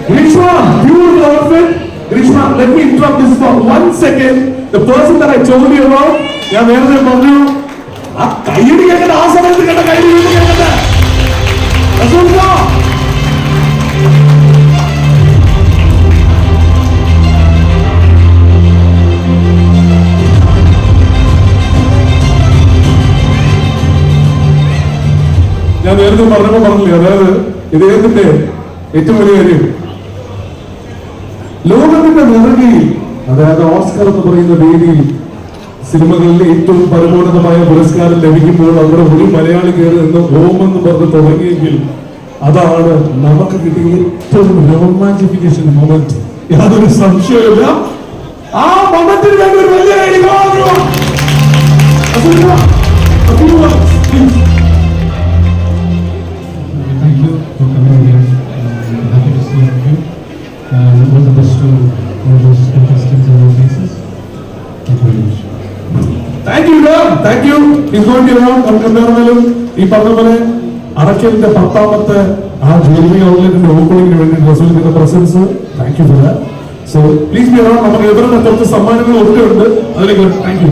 Grishma, beautiful outfit. Grishma, let me interrupt this for 1 second. The person that I told you about, ഞാൻ നേരത്തെ പറഞ്ഞു ആ കൈയ്യടി കേൾക്കട്ടെ, ആ സമയത്ത് കേട്ട കൈയ്യടി കേൾക്കട്ടെ. ഞാൻ നേരത്തെ പറഞ്ഞില്ലേ, അതായത് ഇദ്ദേഹത്തിന്റെ ഏറ്റവും വലിയ കാര്യം ലോകത്തിന്റെ നെറുകയിൽ, അതായത് ഓസ്കർ എന്ന് പറയുന്ന വേദിയിൽ സിനിമകളിലെ ഏറ്റവും പരമോന്നതമായ പുരസ്കാരം ലഭിക്കുമ്പോൾ അവിടെ ഒരു മലയാളി കയറി നിന്ന് ഓം എന്ന് പറഞ്ഞ് തുടങ്ങിയെങ്കിൽ അതാണ് നമുക്ക് കിട്ടിയ ഏറ്റവും റൊമാൻറ്റിഫിക്കേഷൻ മൊമെന്റ്. യാതൊരു സംശയമില്ല. ആ മൊമെന്റിന് വേണ്ടി ഒരു വലിയ all the best to all those contestants and audiences. Thank you very much. Thank you, Ram. Thank you. He's going to be around. നമുക്കെന്തായിരുന്നാലും ഈ പറഞ്ഞ പോലെ അറക്കലിന്റെ 10ാമത്തെ ആ ജ്വല്ലറി ഔട്ട്ലെറ്റിന്റെ ഓപ്പണിംഗിന് വേണ്ടി റസൂലിന്റെ presence. Thank you for that. So please be around. നമുക്ക് ഇവരുടെ കുറച്ച് സമ്മാനങ്ങൾ ഒക്കെ ഉണ്ട്, അതിലേക്ക് താങ്ക് യു.